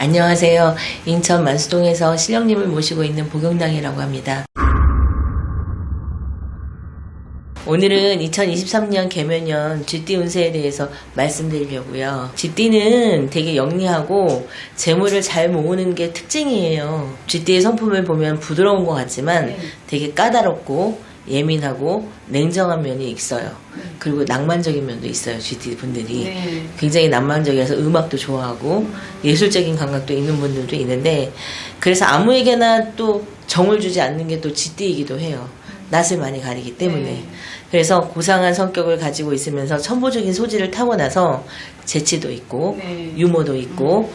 안녕하세요. 인천 만수동에서 신령님을 모시고 있는 복용당이라고 합니다. 오늘은 2023년 개묘년 쥐띠 운세에 대해서 말씀드리려고요. 쥐띠는 되게 영리하고 재물을 잘 모으는 게 특징이에요. 쥐띠의 성품을 보면 부드러운 것 같지만 되게 까다롭고 예민하고 냉정한 면이 있어요. 그리고 낭만적인 면도 있어요. 쥐띠 분들이 굉장히 낭만적이어서 음악도 좋아하고 예술적인 감각도 있는 분들도 있는데, 그래서 아무에게나 또 정을 주지 않는 게 또 쥐띠이기도 해요. 낯을 많이 가리기 때문에. 그래서 고상한 성격을 가지고 있으면서 천보적인 소질을 타고나서 재치도 있고 유머도 있고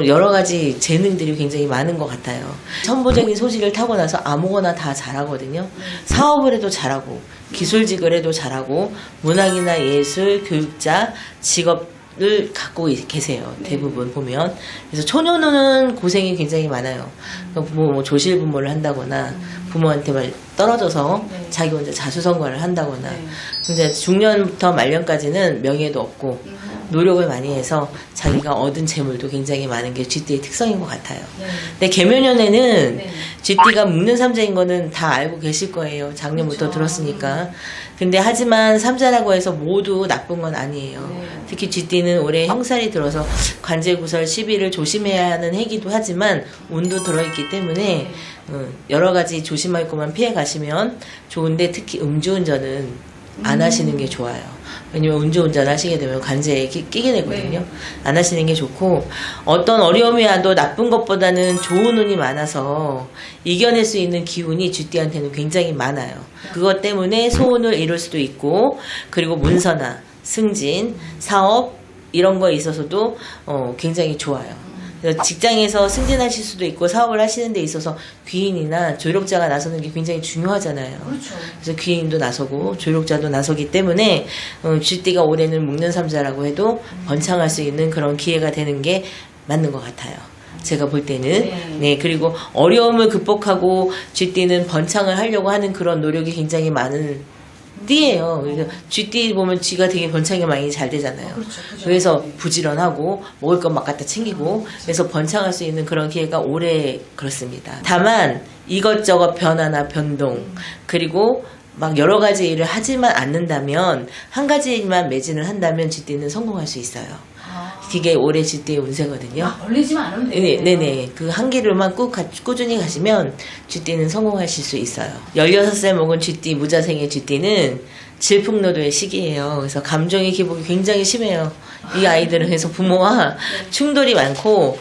여러 가지 재능들이 굉장히 많은 것 같아요. 천보적인 소질을 타고나서 아무거나 다 잘하거든요. 사업을 해도 잘하고 기술직을 해도 잘하고 문학이나 예술, 교육자, 직업을 갖고 계세요. 대부분 보면. 그래서 초년은 고생이 굉장히 많아요. 뭐 조실부모를 한다거나 부모한테 떨어져서 자기 혼자 자수성가를 한다거나. 근데 중년부터 말년까지는 명예도 없고 노력을 많이 해서 자기가 얻은 재물도 굉장히 많은 게 쥐띠의 특성인 것 같아요. 근데 개묘년에는 쥐띠가 묵는 삼재인 거는 다 알고 계실 거예요. 작년부터 들었으니까. 근데 하지만 삼재라고 해서 모두 나쁜 건 아니에요. 특히 쥐띠는 올해 형살이 들어서 관제구설 시비를 조심해야 하는 해기도 하지만 운도 들어있기 때문에 여러 가지 조심할 것만 피해 가시면 좋은데, 특히 음주운전은 안 하시는 게 좋아요. 왜냐면 음주운전 하시게 되면 관제에 끼게 되거든요. 안 하시는 게 좋고, 어떤 어려움이 와도 나쁜 것보다는 좋은 운이 많아서 이겨낼 수 있는 기운이 쥐띠한테는 굉장히 많아요. 그것 때문에 소원을 이룰 수도 있고, 그리고 문서나 승진, 사업 이런 거에 있어서도 굉장히 좋아요. 직장에서 승진하실 수도 있고 사업을 하시는 데 있어서 귀인이나 조력자가 나서는 게 굉장히 중요하잖아요. 그렇죠. 그래서 귀인도 나서고 조력자도 나서기 때문에 쥐띠가 올해는 묵는 삼자라고 해도 번창할 수 있는 그런 기회가 되는 게 맞는 것 같아요. 제가 볼 때는. 그리고 어려움을 극복하고 쥐띠는 번창을 하려고 하는 그런 노력이 굉장히 많은 띠예요. 그래서 쥐띠 보면 쥐가 되게 번창이 많이 잘 되잖아요. 그래서 부지런하고 먹을 것 막 갖다 챙기고, 그래서 번창할 수 있는 그런 기회가 올해 그렇습니다. 다만 이것저것 변화나 변동, 그리고 막 여러 가지 일을 하지만 않는다면, 한 가지 일만 매진을 한다면 쥐띠는 성공할 수 있어요. 그게 올해 쥐띠의 운세거든요. 걸리지만 않으면 돼요. 네네. 그 한 길로만 꾸준히 가시면 쥐띠는 성공하실 수 있어요. 16살 먹은 쥐띠, 무자생의 쥐띠는 질풍노도의 시기예요. 그래서 감정의 기복이 굉장히 심해요. 이 아이들은. 그래서 부모와 충돌이 많고,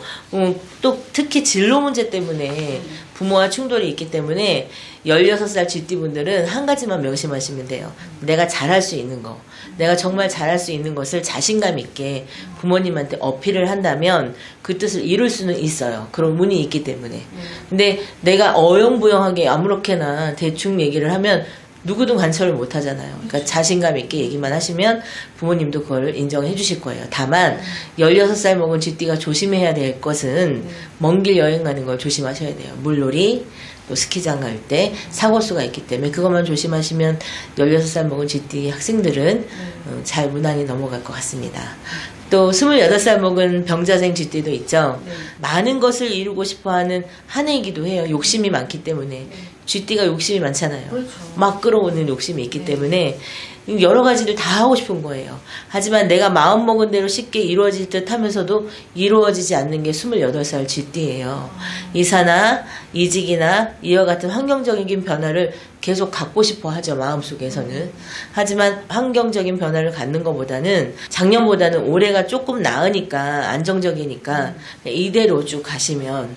또 특히 진로 문제 때문에 부모와 충돌이 있기 때문에 16살 쥐띠분들은 한 가지만 명심하시면 돼요. 내가 잘할 수 있는 거, 내가 정말 잘할 수 있는 것을 자신감 있게 부모님한테 어필을 한다면 그 뜻을 이룰 수는 있어요. 그런 운이 있기 때문에. 근데 내가 어영부영하게 아무렇게나 대충 얘기를 하면 누구도 관철을 못 하잖아요. 그러니까 자신감 있게 얘기만 하시면 부모님도 그걸 인정해 주실 거예요. 다만 16살 먹은 쥐띠가 조심해야 될 것은 먼 길 여행 가는 걸 조심하셔야 돼요. 물놀이, 또 스키장 갈 때 사고수가 있기 때문에 그것만 조심하시면 16살 먹은 쥐띠 학생들은 잘 무난히 넘어갈 것 같습니다. 또 28살 먹은 병자생 쥐띠도 있죠. 많은 것을 이루고 싶어하는 한 해이기도 해요. 욕심이 많기 때문에. 쥐띠가 욕심이 많잖아요. 막 끌어오는 욕심이 있기 때문에 여러 가지를 다 하고 싶은 거예요. 하지만 내가 마음먹은 대로 쉽게 이루어질 듯 하면서도 이루어지지 않는 게 28살 쥐띠예요. 이사나 이직이나 이와 같은 환경적인 변화를 계속 갖고 싶어 하죠, 마음속에서는. 하지만 환경적인 변화를 갖는 것보다는 작년보다는 올해가 조금 나으니까, 안정적이니까 이대로 쭉 가시면,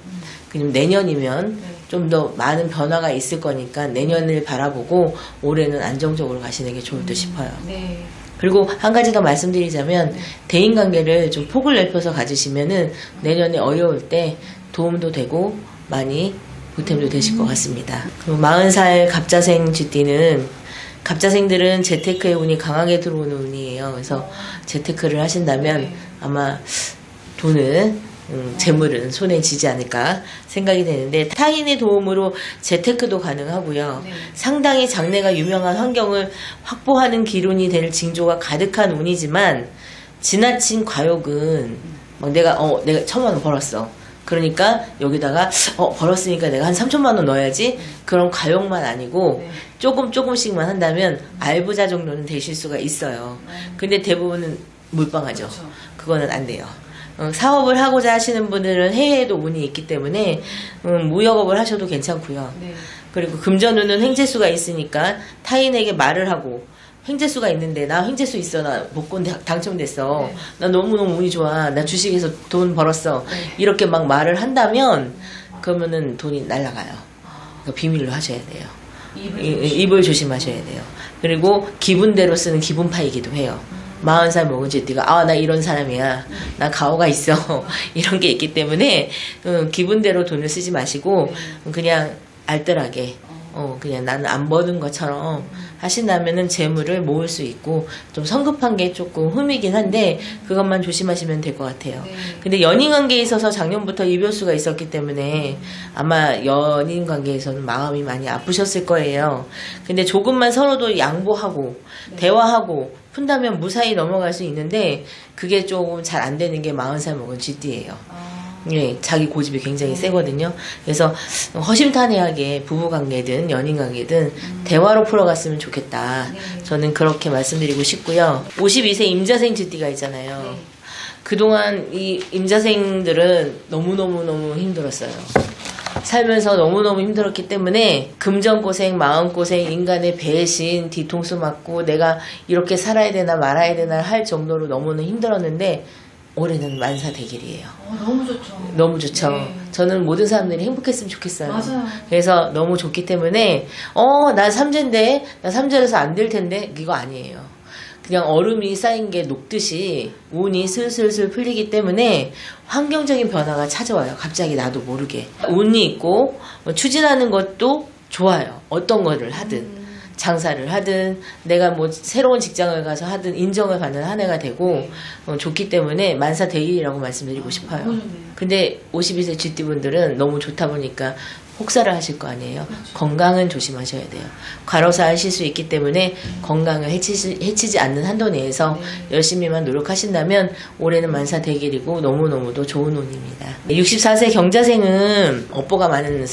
그럼 내년이면 좀 더 많은 변화가 있을 거니까 내년을 바라보고 올해는 안정적으로 가시는 게 좋을 듯 싶어요. 그리고 한 가지 더 말씀드리자면, 대인관계를 좀 폭을 넓혀서 가지시면은 내년에 어려울 때 도움도 되고 많이 보탬도 되실 것 같습니다. 그리고 40살 갑자생 쥐띠는, 갑자생들은 재테크의 운이 강하게 들어오는 운이에요. 그래서 재테크를 하신다면 아마 돈은 재물은 손에 쥐지 않을까 생각이 되는데, 타인의 도움으로 재테크도 가능하고요. 상당히 장래가 유명한 환경을 확보하는 기운이 될 징조가 가득한 운이지만, 지나친 과욕은 막 내가 1,000만 원 벌었어. 그러니까 여기다가 벌었으니까 내가 한 3천만 원 넣어야지. 그런 가용만 아니고 네. 조금씩만 한다면 알부자 정도는 되실 수가 있어요. 근데 대부분은 몰빵하죠. 그렇죠. 그거는 안 돼요. 사업을 하고자 하시는 분들은 해외에도 운이 있기 때문에 무역업을 하셔도 괜찮고요. 네. 그리고 금전운은 횡재수가 있으니까 타인에게 말을 하고, 횡재수가 있는데 나 횡재수 있어, 나 복권 당첨됐어, 네. 나 너무너무 운이 좋아, 나 주식에서 돈 벌었어, 네. 이렇게 막 말을 한다면 그러면은 돈이 날아가요. 그러니까 비밀로 하셔야 돼요. 입을 조심하셔야 돼요. 그리고 기분대로 쓰는 기분파이기도 해요. 40살 먹은 쥐띠가 나 이런 사람이야, 나 가오가 있어 이런 게 있기 때문에 기분대로 돈을 쓰지 마시고 그냥 알뜰하게 그냥 나는 안 버는 것처럼 하신다면은 재물을 모을 수 있고, 좀 성급한 게 조금 흠이긴 한데 그것만 조심하시면 될 것 같아요. 네. 근데 연인 관계에 있어서 작년부터 이별수가 있었기 때문에 아마 연인 관계에서는 마음이 많이 아프셨을 거예요. 근데 조금만 서로도 양보하고 대화하고 푼다면 무사히 넘어갈 수 있는데, 그게 조금 잘 안 되는 게 40살 먹은 쥐띠예요. 예, 자기 고집이 굉장히 세거든요. 그래서 허심탄회하게 부부관계든 연인관계든 대화로 풀어갔으면 좋겠다. 저는 그렇게 말씀드리고 싶고요. 52세 임자생 쥐띠가 있잖아요. 네. 그동안 이 임자생들은 너무너무 힘들었어요. 살면서 너무너무 힘들었기 때문에 금전고생, 마음고생, 인간의 배신, 뒤통수 맞고 내가 이렇게 살아야 되나 말아야 되나 할 정도로 너무나 힘들었는데, 올해는 만사대길이에요. 너무 좋죠. 너무 좋죠. 네. 저는 모든 사람들이 행복했으면 좋겠어요. 맞아요. 그래서 너무 좋기 때문에 나 삼재인데, 나 삼재라서 안 될 텐데, 이거 아니에요. 그냥 얼음이 쌓인 게 녹듯이 운이 슬슬슬 풀리기 때문에 환경적인 변화가 찾아와요. 갑자기 나도 모르게. 운이 있고 추진하는 것도 좋아요. 어떤 거를 하든. 장사를 하든 내가 뭐 새로운 직장을 가서 하든 인정을 받는 한 해가 되고 좋기 때문에 만사대길이라고 말씀드리고 싶어요. 너무 좋네요. 근데 52세 쥐띠분들은 너무 좋다 보니까 혹사를 하실 거 아니에요. 건강은 조심하셔야 돼요. 과로사 하실 수 있기 때문에 건강을 해치지 않는 한도 내에서 열심히만 노력하신다면 올해는 만사대길이고 너무너무도 좋은 운입니다. 64세 경자생은 업보가 많은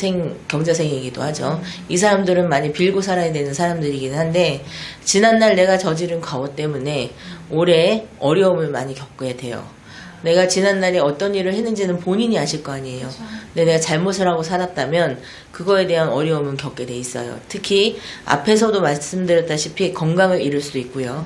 경자생이기도 하죠. 이 사람들은 많이 빌고 살아야 되는 사람들이긴 한데, 지난날 내가 저지른 과오 때문에 올해 어려움을 많이 겪게 돼요. 내가 지난날에 어떤 일을 했는지는 본인이 아실 거 아니에요. 근데 내가 잘못을 하고 살았다면 그거에 대한 어려움은 겪게 돼 있어요. 특히 앞에서도 말씀드렸다시피 건강을 잃을 수도 있고요.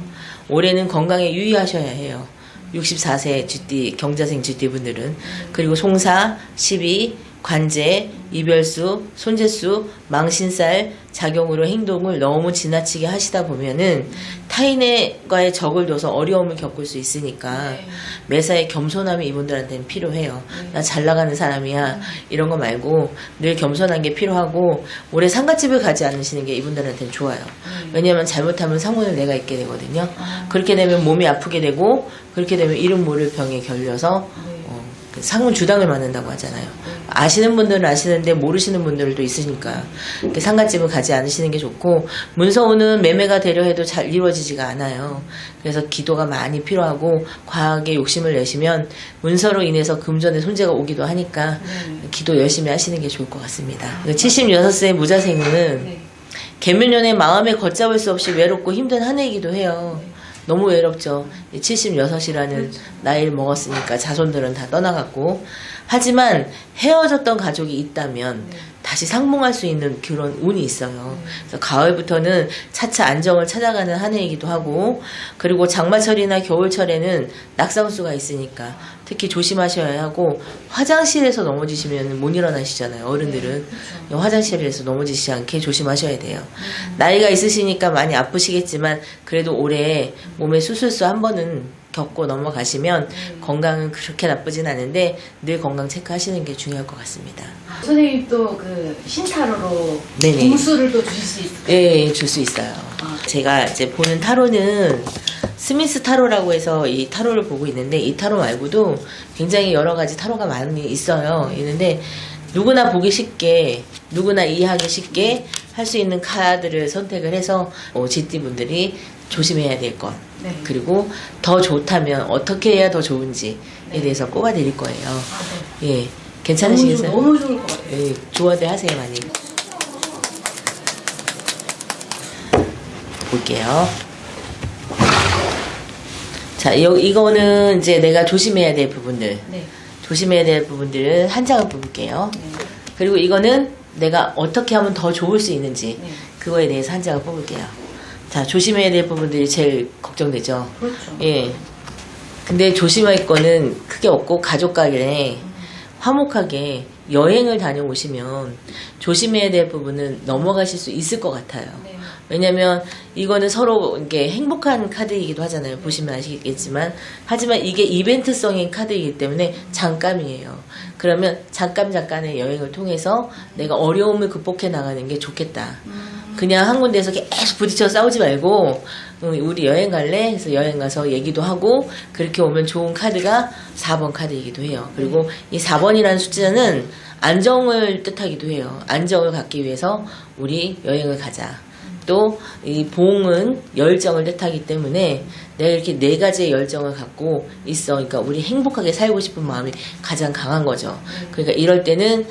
올해는 건강에 유의하셔야 해요. 64세 쥐띠, 경자생 쥐띠분들은. 그리고 송사, 시비, 관제, 이별수, 손재수, 망신살, 작용으로 행동을 너무 지나치게 하시다 보면은 타인과의 적을 둬서 어려움을 겪을 수 있으니까 매사에 겸손함이 이분들한테는 필요해요. 나 잘 나가는 사람이야, 이런 거 말고 늘 겸손한 게 필요하고, 올해 상갓집을 가지 않으시는 게 이분들한테는 좋아요. 왜냐면 잘못하면 상문을 내가 입게 되거든요. 그렇게 되면 몸이 아프게 되고, 그렇게 되면 이름 모를 병에 걸려서 상문 주당을 맞는다고 하잖아요. 아시는 분들은 아시는데 모르시는 분들도 있으니까 상갓집을 가지 않으시는 게 좋고, 문서운은 매매가 되려 해도 잘 이루어지지가 않아요. 그래서 기도가 많이 필요하고, 과하게 욕심을 내시면 문서로 인해서 금전의 손재가 오기도 하니까 기도 열심히 하시는 게 좋을 것 같습니다. 76세 무자생은 계면연의 마음에 걷잡을 수 없이 외롭고 힘든 한 해이기도 해요. 너무 외롭죠. 76이라는 나이를 먹었으니까 자손들은 다 떠나갔고, 하지만 헤어졌던 가족이 있다면 다시 상봉할 수 있는 그런 운이 있어요. 그래서 가을부터는 차차 안정을 찾아가는 한 해이기도 하고, 그리고 장마철이나 겨울철에는 낙상수가 있으니까 특히 조심하셔야 하고, 화장실에서 넘어지시면 못 일어나시잖아요. 어른들은 화장실에서 넘어지지 않게 조심하셔야 돼요. 나이가 있으시니까 많이 아프시겠지만 그래도 올해 몸에 수술수 한 번은 겪고 넘어가시면 건강은 그렇게 나쁘진 않은데 늘 건강 체크하시는 게 중요할 것 같습니다. 선생님 또 그 신타로로 네네. 공수를 또 주실 수 있을까요? 네, 줄 수 있어요. 제가 이제 보는 타로는 스미스 타로라고 해서 이 타로를 보고 있는데, 이 타로 말고도 굉장히 여러 가지 타로가 많이 있어요. 있는데 누구나 보기 쉽게, 누구나 이해하기 쉽게 할 수 있는 카드를 선택을 해서 쥐띠분들이 조심해야 될 것, 네. 그리고 더 좋다면 어떻게 해야 더 좋은지에 네. 대해서 꼽아드릴 거예요. 아, 네. 예, 괜찮으시겠어요? 너무 좋을 것 같아요. 예, 조언들 하세요, 많이. 볼게요. 자, 이거는 이제 내가 조심해야 될 부분들. 네. 조심해야 될 부분들은 한 장을 뽑을게요. 네. 그리고 이거는 내가 어떻게 하면 더 좋을 수 있는지, 네. 그거에 대해서 한 장을 뽑을게요. 자, 조심해야 될 부분들이 제일 걱정되죠. 그렇죠. 예. 근데 조심할 거는 크게 없고, 가족 간에 화목하게 여행을 다녀오시면 조심해야 될 부분은 넘어가실 수 있을 것 같아요. 네. 왜냐면 이거는 서로 이게 행복한 카드이기도 하잖아요. 보시면 아시겠지만. 하지만 이게 이벤트성인 카드이기 때문에 잠깐이에요. 그러면 잠깐의 여행을 통해서 내가 어려움을 극복해 나가는 게 좋겠다. 그냥 한 군데에서 계속 부딪혀 싸우지 말고 우리 여행 갈래? 해서 여행 가서 얘기도 하고 그렇게 오면 좋은 카드가 4번 카드이기도 해요. 그리고 이 4번이라는 숫자는 안정을 뜻하기도 해요. 안정을 갖기 위해서 우리 여행을 가자. 또 이 봉은 열정을 뜻하기 때문에 내가 이렇게 4가지의 열정을 갖고 있어. 그러니까 우리 행복하게 살고 싶은 마음이 가장 강한 거죠. 그러니까 이럴 때는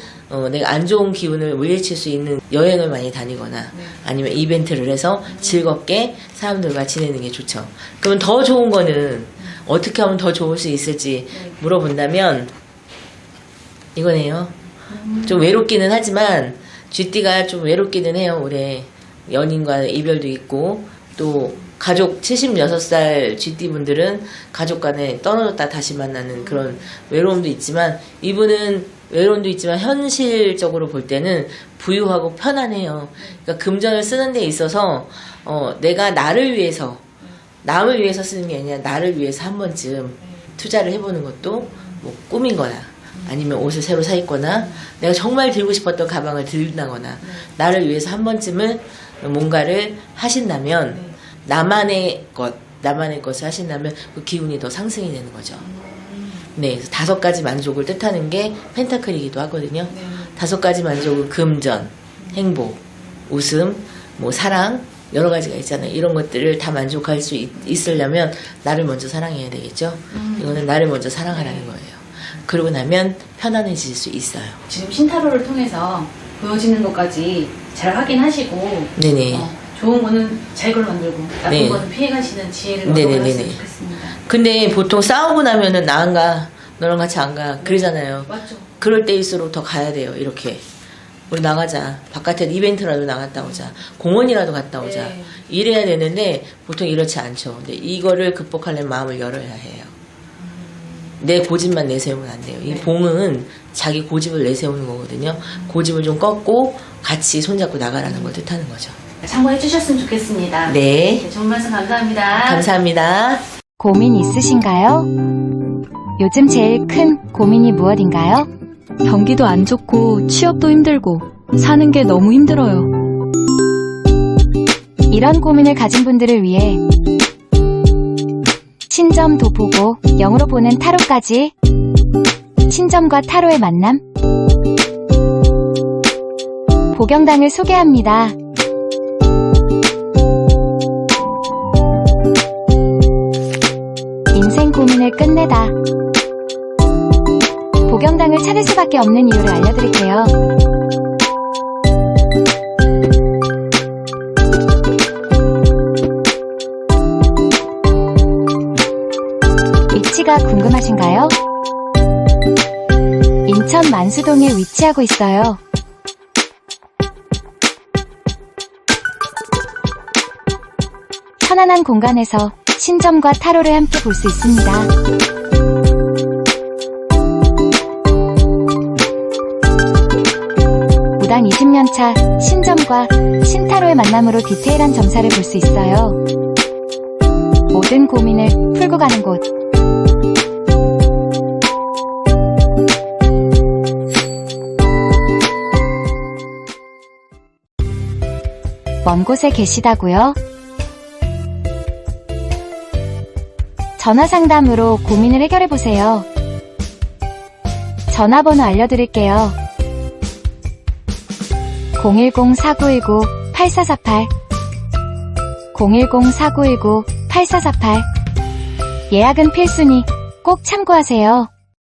내가 안 좋은 기운을 물리칠 수 있는 여행을 많이 다니거나 아니면 이벤트를 해서 즐겁게 사람들과 지내는 게 좋죠. 그러면 더 좋은 거는 어떻게 하면 더 좋을 수 있을지 물어본다면 이거네요. 좀 외롭기는 하지만 쥐띠가 좀 외롭기는 해요. 올해 연인과 이별도 있고 또 가족 76살 쥐띠분들은 가족 간에 떨어졌다 다시 만나는 그런 외로움도 있지만 이분은 외로움도 있지만 현실적으로 볼 때는 부유하고 편안해요. 그러니까 금전을 쓰는 데 있어서 내가 나를 위해서 남을 위해서 쓰는 게 아니라 나를 위해서 한 번쯤 투자를 해보는 것도 뭐 꿈인 거나 아니면 옷을 새로 사 입거나 내가 정말 들고 싶었던 가방을 들다거나 나를 위해서 한 번쯤은 뭔가를 하신다면 나만의 것을 하신다면 그 기운이 더 상승이 되는 거죠. 네, 그래서 5가지 만족을 뜻하는 게 펜타클이기도 하거든요. 5가지 만족은 금전, 행복, 웃음, 뭐 사랑 여러 가지가 있잖아요. 이런 것들을 다 만족할 수 있으려면 나를 먼저 사랑해야 되겠죠. 이거는 나를 먼저 사랑하라는 거예요. 그러고 나면 편안해질 수 있어요. 지금 신타로를 통해서 보여지는 것까지 잘 확인하시고 네네. 좋은 거는 잘 걸 만들고 나쁜 네. 거는 피해가시는 지혜를 네네네네. 얻어가셨으면 좋겠습니다. 근데 보통 싸우고 나면은 나 안 가, 너랑 같이 안 가, 그러잖아요. 맞죠? 그럴 때일수록 더 가야 돼요. 이렇게 우리 나가자, 바깥에 이벤트라도 나갔다 오자, 공원이라도 갔다 오자, 네. 이래야 되는데 보통 이렇지 않죠. 근데 이거를 극복하려면 마음을 열어야 해요. 내 고집만 내세우면 안 돼요. 이 봉은 자기 고집을 내세우는 거거든요. 고집을 좀 꺾고 같이 손잡고 나가라는 걸 뜻하는 거죠. 참고해 주셨으면 좋겠습니다. 네, 네, 좋은 말씀 감사합니다. 감사합니다. 고민 있으신가요? 요즘 제일 큰 고민이 무엇인가요? 경기도 안 좋고 취업도 힘들고 사는 게 너무 힘들어요. 이런 고민을 가진 분들을 위해 신점도 보고 영으로 보는 타로까지 신점과 타로의 만남 보경당을 소개합니다. 인생 고민을 끝내다 보경당을 찾을 수밖에 없는 이유를 알려드릴게요. 위치가 궁금하신가요? 인천 만수동에 위치하고 있어요. 편안한 공간에서 신점과 타로를 함께 볼 수 있습니다. 무당 20년차 신점과 신타로의 만남으로 디테일한 점사를 볼 수 있어요. 모든 고민을 풀고 가는 곳. 먼 곳에 계시다고요? 전화 상담으로 고민을 해결해보세요. 전화번호 알려드릴게요. 010-4919-8448 010-4919-8448 예약은 필수니 꼭 참고하세요.